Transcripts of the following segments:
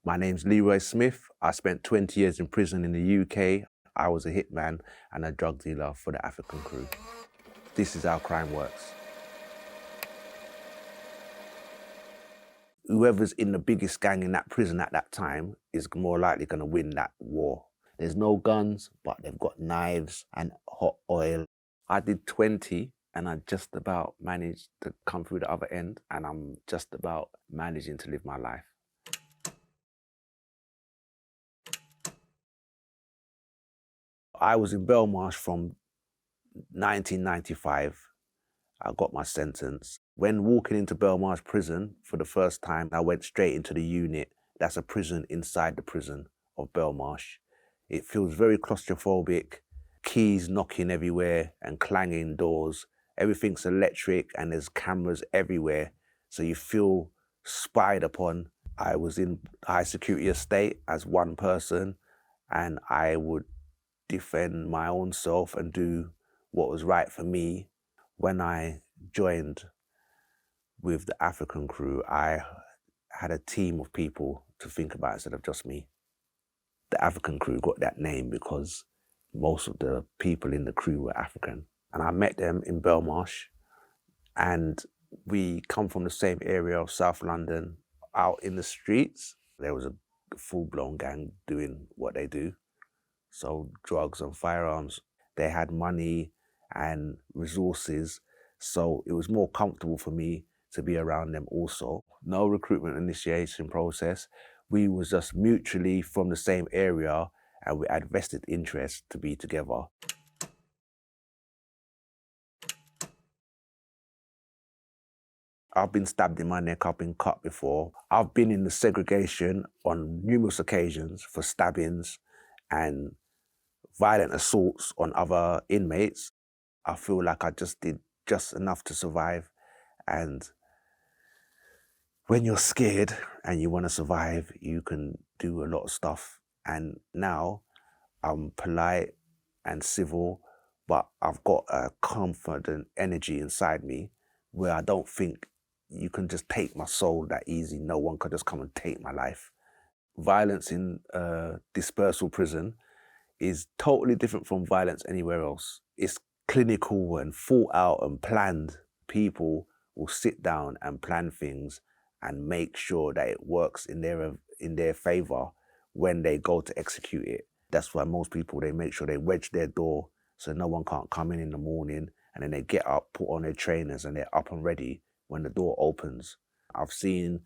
My name's Leroy Smith. I spent 20 years in prison in the UK. I was a hitman and a drug dealer for the African crew. This is how crime works. Whoever's in the biggest gang in that prison at that time is more likely going to win that war. There's no guns, but they've got knives and hot oil. I did 20 and I just about managed to come through the other end, and I'm just about managing to live my life. I was in Belmarsh from 1995. I got my sentence. When walking into Belmarsh prison for the first time, I went straight into the unit. That's a prison inside the prison of Belmarsh. It feels very claustrophobic, keys knocking everywhere and clanging doors. Everything's electric and there's cameras everywhere, so you feel spied upon. I was in high security estate as one person, and I would defend my own self and do what was right for me. When I joined with the African crew, I had a team of people to think about instead of just me. The African crew got that name because most of the people in the crew were African. And I met them in Belmarsh, and we come from the same area of South London. Out in the streets, there was a full-blown gang doing what they do. So drugs and firearms. They had money and resources, so it was more comfortable for me to be around them also. No recruitment initiation process. We was just mutually from the same area, and we had vested interest to be together. I've been stabbed in my neck, I've been cut before. I've been in the segregation on numerous occasions for stabbings and violent assaults on other inmates. I feel like I just did just enough to survive. And when you're scared and you want to survive, you can do a lot of stuff. And now I'm polite and civil, but I've got a confident energy inside me where I don't think you can just take my soul that easy. No one could just come and take my life. Violence in dispersal prison is totally different from violence anywhere else. It's clinical and thought out and planned. People will sit down and plan things and make sure that it works in their favor when they go to execute it. That's why most people, they make sure they wedge their door so no one can't come in the morning, and then they get up, put on their trainers, and they're up and ready when the door opens. I've seen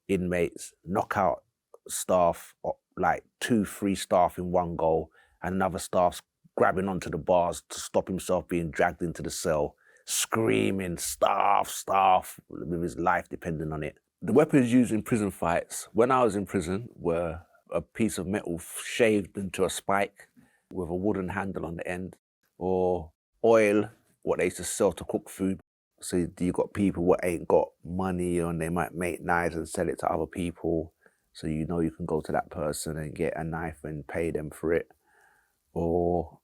inmates knock out staff, like 2-3 staff in one go, and another staff's grabbing onto the bars to stop himself being dragged into the cell, screaming, staff, staff, with his life depending on it. The weapons used in prison fights, when I was in prison, were a piece of metal shaved into a spike with a wooden handle on the end, or oil, what they used to sell to cook food. So you got people who ain't got money, and they might make knives and sell it to other people. So you know you can go to that person and get a knife and pay them for it. Or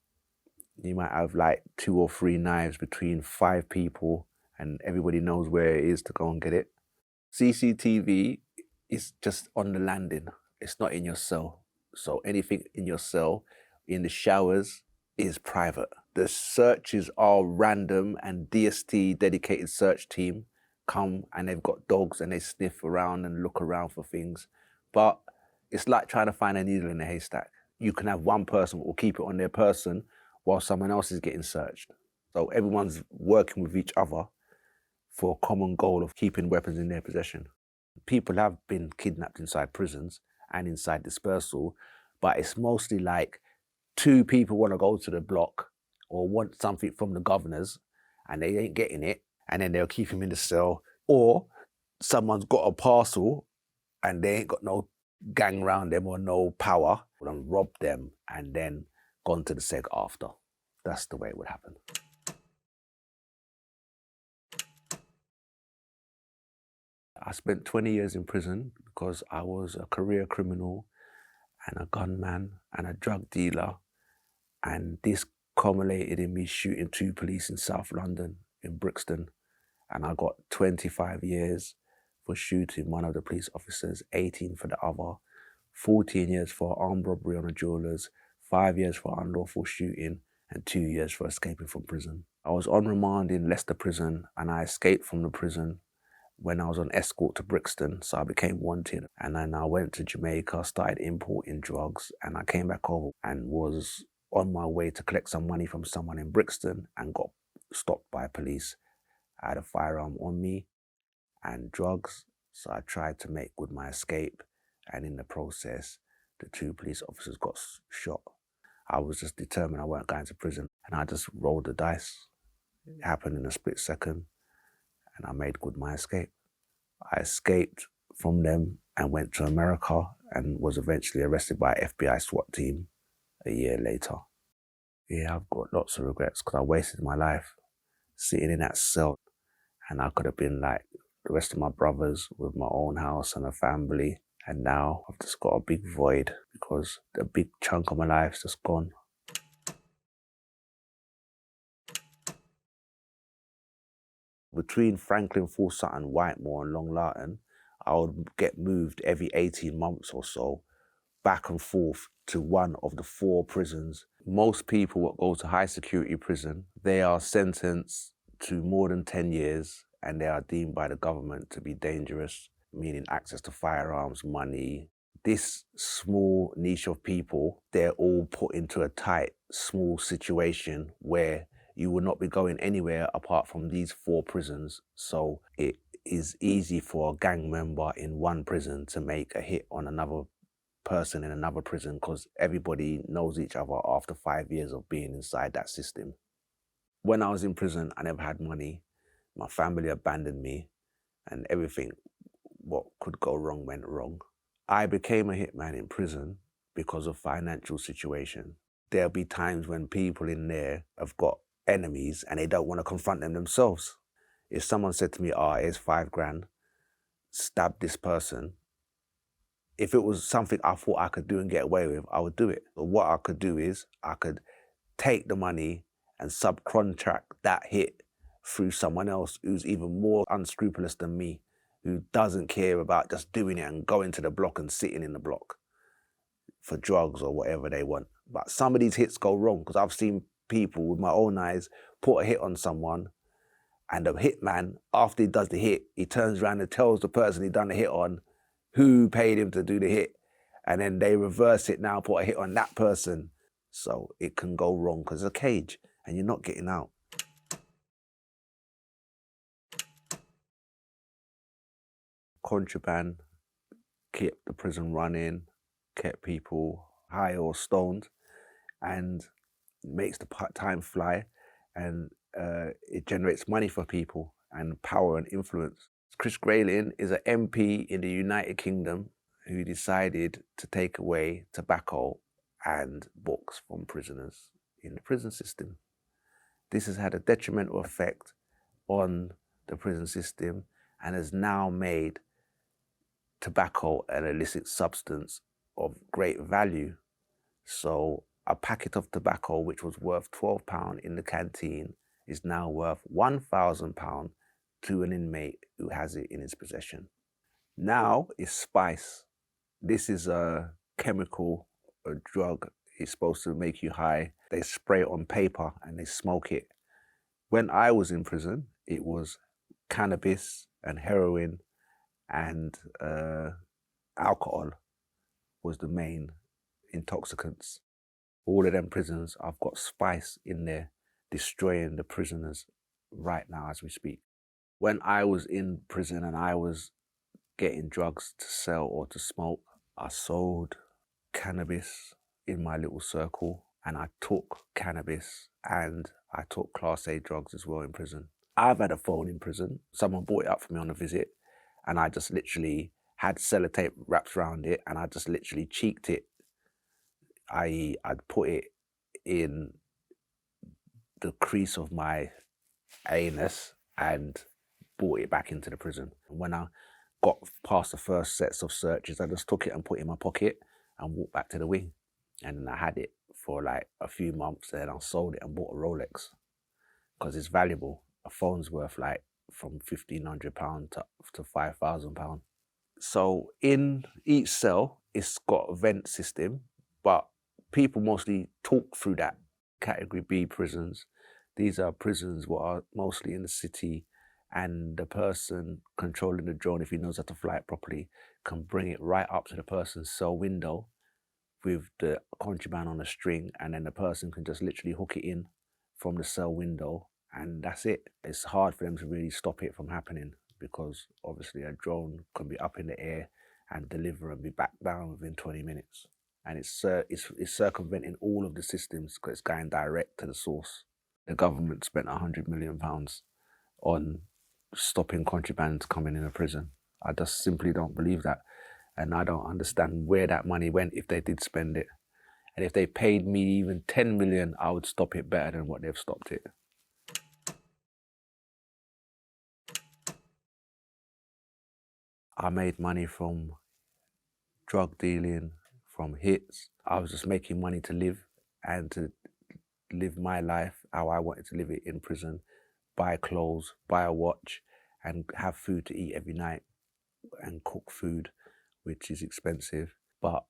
you might have like 2 or 3 knives between 5 people, and everybody knows where it is to go and get it. CCTV is just on the landing. It's not in your cell. So anything in your cell, in the showers, is private. The searches are random, and DST, dedicated search team, come and they've got dogs and they sniff around and look around for things. But it's like trying to find a needle in a haystack. You can have one person who will keep it on their person while someone else is getting searched. So everyone's working with each other for a common goal of keeping weapons in their possession. People have been kidnapped inside prisons and inside dispersal, but it's mostly like 2 people want to go to the block or want something from the governors and they ain't getting it, and then they'll keep him in the cell. Or someone's got a parcel and they ain't got no gang around them or no power, and rob them and then gone to the seg after. That's the way it would happen. I spent 20 years in prison because I was a career criminal and a gunman and a drug dealer, and this culminated in me shooting 2 police in South London, in Brixton, and I got 25 years for shooting one of the police officers, 18 for the other. 14 years for armed robbery on a jeweller's, 5 years for unlawful shooting, and 2 years for escaping from prison. I was on remand in Leicester prison, and I escaped from the prison when I was on escort to Brixton, so I became wanted. And then I went to Jamaica, started importing drugs, and I came back over and was on my way to collect some money from someone in Brixton and got stopped by police. I had a firearm on me and drugs, so I tried to make good my escape, and in the process, the 2 police officers got shot. I was just determined I weren't going to prison, and I just rolled the dice. It happened in a split second, and I made good my escape. I escaped from them and went to America and was eventually arrested by an FBI SWAT team a year later. Yeah, I've got lots of regrets because I wasted my life sitting in that cell, and I could have been like the rest of my brothers with my own house and a family. And now I've just got a big void because a big chunk of my life's just gone. Between Frankland, Sutton, Whitemoor and Long Lartin, I would get moved every 18 months or so back and forth to one of the 4 prisons. Most people that go to high security prison, they are sentenced to more than 10 years and they are deemed by the government to be dangerous, meaning access to firearms, money. This small niche of people, they're all put into a tight, small situation where you will not be going anywhere apart from these 4 prisons. So it is easy for a gang member in one prison to make a hit on another person in another prison because everybody knows each other after 5 years of being inside that system. When I was in prison, I never had money. My family abandoned me and everything what could go wrong went wrong. I became a hitman in prison because of financial situation. There'll be times when people in there have got enemies and they don't want to confront them themselves. If someone said to me, here's 5 grand, stab this person, if it was something I thought I could do and get away with, I would do it. But what I could do is I could take the money and subcontract that hit through someone else who's even more unscrupulous than me, who doesn't care about just doing it and going to the block and sitting in the block for drugs or whatever they want. But some of these hits go wrong because I've seen people with my own eyes put a hit on someone and the hitman, after he does the hit, he turns around and tells the person he done the hit on who paid him to do the hit. And then they reverse it now, put a hit on that person. So it can go wrong because it's a cage and you're not getting out. Contraband kept the prison running, kept people high or stoned, and makes the time fly, and it generates money for people and power and influence. Chris Grayling is an MP in the United Kingdom who decided to take away tobacco and books from prisoners in the prison system. This has had a detrimental effect on the prison system and has now made tobacco an illicit substance of great value. So a packet of tobacco, which was worth £12 in the canteen, is now worth £1,000 to an inmate who has it in his possession. Now it's spice. This is a chemical, a drug. It's supposed to make you high. They spray it on paper and they smoke it. When I was in prison, it was cannabis and heroin and alcohol was the main intoxicants. All of them prisons, I've got spice in there, destroying the prisoners right now as we speak. When I was in prison and I was getting drugs to sell or to smoke, I sold cannabis in my little circle, and I took cannabis and I took Class A drugs as well in prison. I've had a phone in prison. Someone bought it up for me on a visit, and I just literally had sellotape wrapped around it, and I just literally cheeked it, i.e. I'd put it in the crease of my anus and brought it back into the prison. And when I got past the first sets of searches, I just took it and put it in my pocket and walked back to the wing. And then I had it for like a few months, and then I sold it and bought a Rolex because it's valuable. A phone's worth like from £1,500 to £5,000. So in each cell it's got a vent system, but people mostly talk through that. Category B prisons, these are prisons what are mostly in the city, and the person controlling the drone, if he knows how to fly it properly, can bring it right up to the person's cell window with the contraband on a string, and then the person can just literally hook it in from the cell window, and that's it. It's hard for them to really stop it from happening, because obviously a drone can be up in the air and deliver and be back down within 20 minutes. And it's circumventing all of the systems because it's going direct to the source. The government spent £100 million on stopping contraband coming in a prison. I just simply don't believe that. And I don't understand where that money went if they did spend it. And if they paid me even 10 million, I would stop it better than what they've stopped it. I made money from drug dealing, from hits. I was just making money to live and to live my life how I wanted to live it in prison. Buy clothes, buy a watch, and have food to eat every night and cook food, which is expensive. But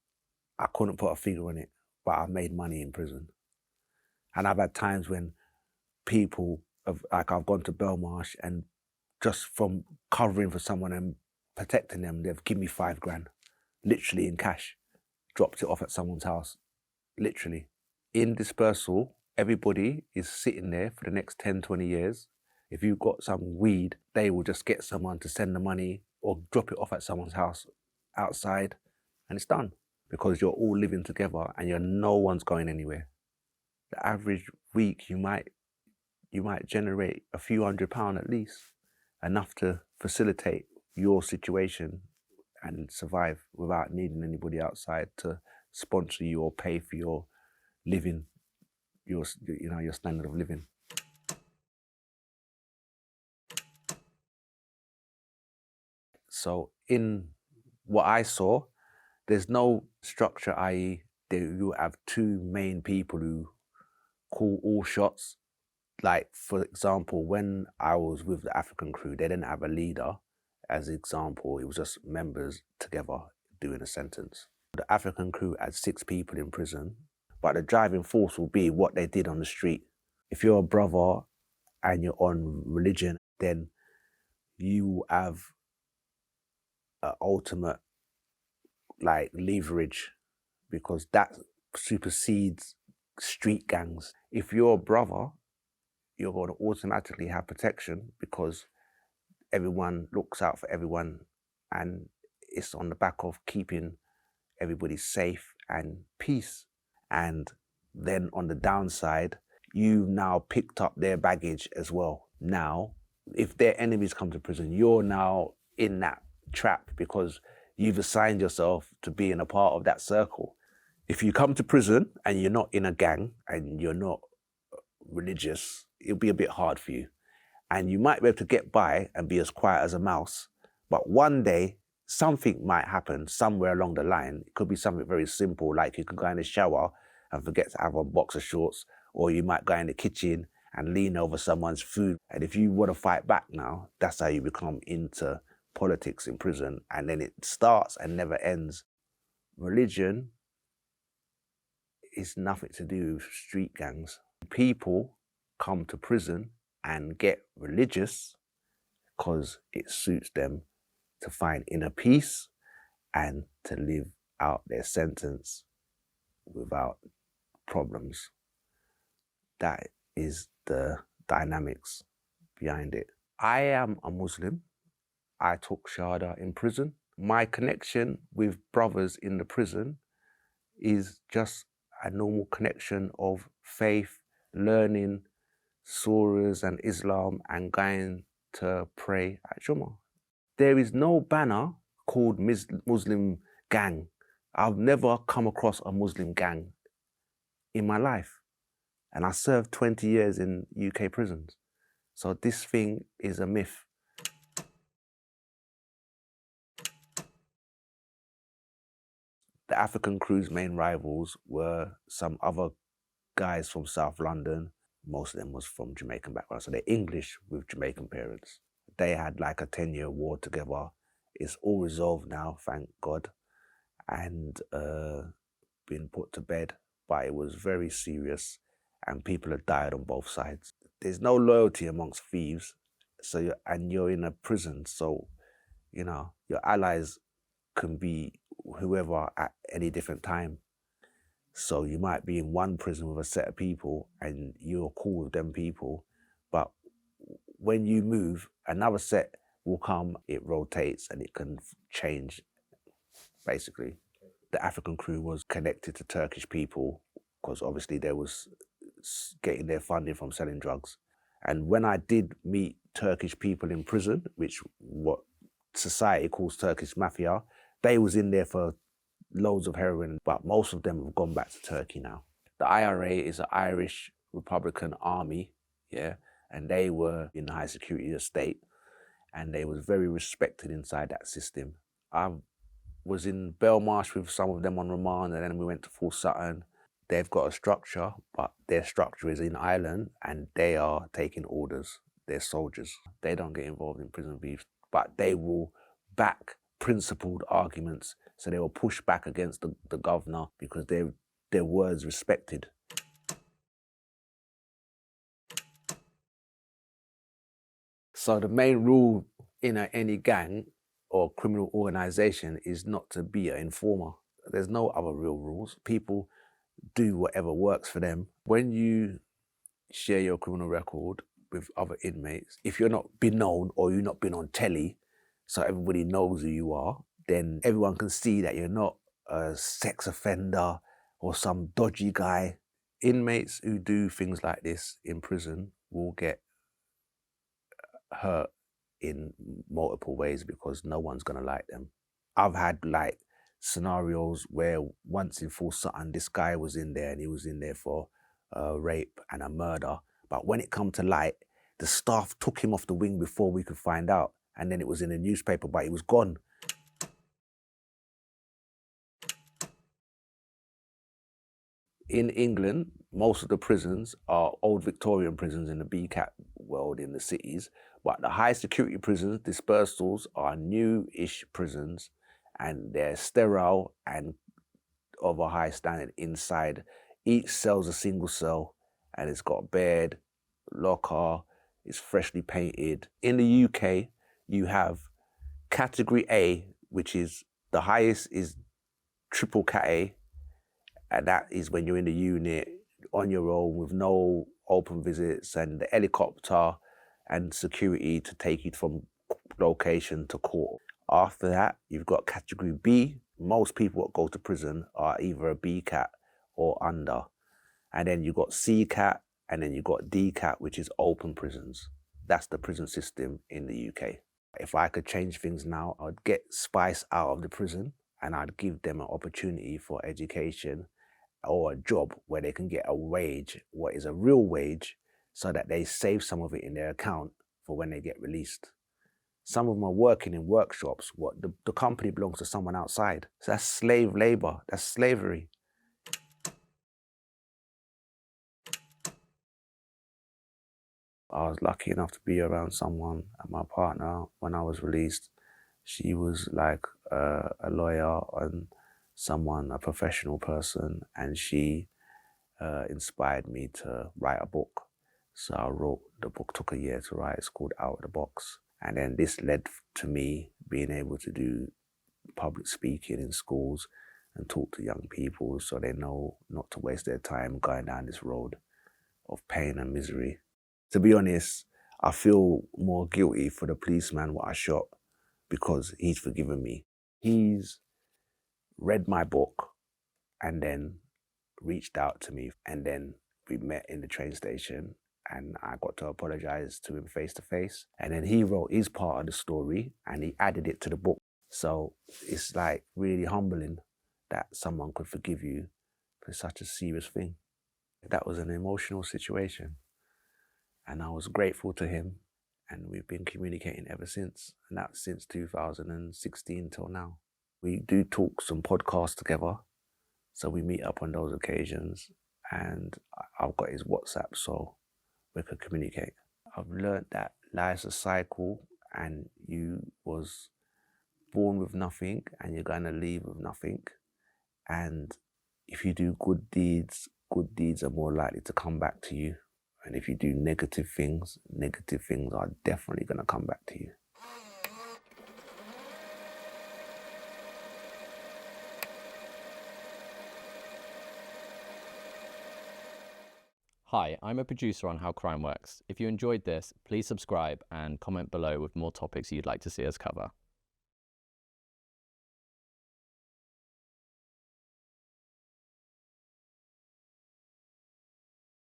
I couldn't put a figure on it, but I made money in prison. And I've had times when people, like I've gone to Belmarsh and just from covering for someone and protecting them, they've given me £5,000, literally in cash, dropped it off at someone's house, literally. In dispersal, everybody is sitting there for the next 10, 20 years. If you've got some weed, they will just get someone to send the money or drop it off at someone's house outside, and it's done, because you're all living together and no one's going anywhere. The average week you might generate a few £100 at least, enough to facilitate your situation and survive without needing anybody outside to sponsor you or pay for your living, your standard of living. So in what I saw, there's no structure, i.e. you have two main people who call all shots. Like, for example, when I was with the African crew, they didn't have a leader. As an example, it was just members together doing a sentence. The African crew had 6 people in prison, but the driving force will be what they did on the street. If you're a brother and you're on religion, then you have an ultimate leverage, because that supersedes street gangs. If you're a brother, you're going to automatically have protection because everyone looks out for everyone, and it's on the back of keeping everybody safe and peace. And then on the downside, you've now picked up their baggage as well. Now, if their enemies come to prison, you're now in that trap because you've assigned yourself to being a part of that circle. If you come to prison and you're not in a gang and you're not religious, it'll be a bit hard for you. And you might be able to get by and be as quiet as a mouse, but one day something might happen somewhere along the line. It could be something very simple, like you could go in the shower and forget to have on boxer shorts, or you might go in the kitchen and lean over someone's food. And if you want to fight back now, that's how you become into politics in prison, and then it starts and never ends. Religion is nothing to do with street gangs. People come to prison and get religious because it suits them to find inner peace and to live out their sentence without problems. That is the dynamics behind it. I am a Muslim. I took Shahada in prison. My connection with brothers in the prison is just a normal connection of faith, learning surahs and Islam, and going to pray at Jummah. There is no banner called Muslim gang. I've never come across a Muslim gang in my life. And I served 20 years in UK prisons. So this thing is a myth. The African crew's main rivals were some other guys from South London. Most of them was from Jamaican background, so they're English with Jamaican parents. They had like a 10-year war together. It's all resolved now, thank God. and been put to bed, but it was very serious and people have died on both sides. There's no loyalty amongst thieves, so you're in a prison, so you know your allies can be whoever at any different time. So you might be in one prison with a set of people and you're cool with them people, but when you move, another set will come, it rotates and it can change, basically. The African crew was connected to Turkish people because obviously they was getting their funding from selling drugs. And when I did meet Turkish people in prison, which what society calls Turkish mafia, they was in there for loads of heroin, but most of them have gone back to Turkey now. The IRA is an Irish Republican army, yeah, and they were in the high security estate, and they was very respected inside that system. I was in Belmarsh with some of them on remand, and then we went to Full Sutton. They've got a structure, but their structure is in Ireland, and they are taking orders. They're soldiers. They don't get involved in prison beef, but they will back principled arguments. So they will push back against the governor because their words respected. So the main rule in any gang or criminal organization is not to be an informer. There's no other real rules. People do whatever works for them. When you share your criminal record with other inmates, if you're not been known or you're not been on telly, so everybody knows who you are, then everyone can see that you're not a sex offender or some dodgy guy. Inmates who do things like this in prison will get hurt in multiple ways because no one's gonna like them. I've had like scenarios where once in Full Sutton, this guy was in there and he was in there for rape and a murder. But when it come to light, the staff took him off the wing before we could find out. And then it was in the newspaper, but he was gone. In England, most of the prisons are old Victorian prisons in the BCAT world in the cities, but the high security prisons, dispersals, are new-ish prisons and they're sterile and of a high standard inside. Each cell's a single cell and it's got a bed, locker, it's freshly painted. In the UK, you have category A, which is the highest is triple cat A, and that is when you're in the unit on your own with no open visits and the helicopter and security to take you from location to court. After that, you've got category B. Most people that go to prison are either a B cat or under. And then you've got C cat, and then you've got D cat, which is open prisons. That's the prison system in the UK. If I could change things now, I'd get Spice out of the prison and I'd give them an opportunity for education or a job where they can get a wage, what is a real wage, so that they save some of it in their account for when they get released. Some of them are working in workshops. What the company belongs to someone outside. So that's slave labor, that's slavery. I was lucky enough to be around someone, and my partner, when I was released, she was like a lawyer and someone, a professional person, and she inspired me to write a book. So I wrote, the book took a year to write, it's called Out of the Box. And then this led to me being able to do public speaking in schools and talk to young people so they know not to waste their time going down this road of pain and misery. To be honest, I feel more guilty for the policeman what I shot because he's forgiven me. He's read my book and then reached out to me, and then we met in the train station and I got to apologize to him face to face. And then he wrote his part of the story and he added it to the book. So it's like really humbling that someone could forgive you for such a serious thing. That was an emotional situation. And I was grateful to him, and we've been communicating ever since. And that's since 2016 till now. We do talk some podcasts together. So we meet up on those occasions, and I've got his WhatsApp so we could communicate. I've learned that life's a cycle and you was born with nothing and you're going to leave with nothing. And if you do good deeds are more likely to come back to you. And if you do negative things are definitely going to come back to you. Hi, I'm a producer on How Crime Works. If you enjoyed this, please subscribe and comment below with more topics you'd like to see us cover.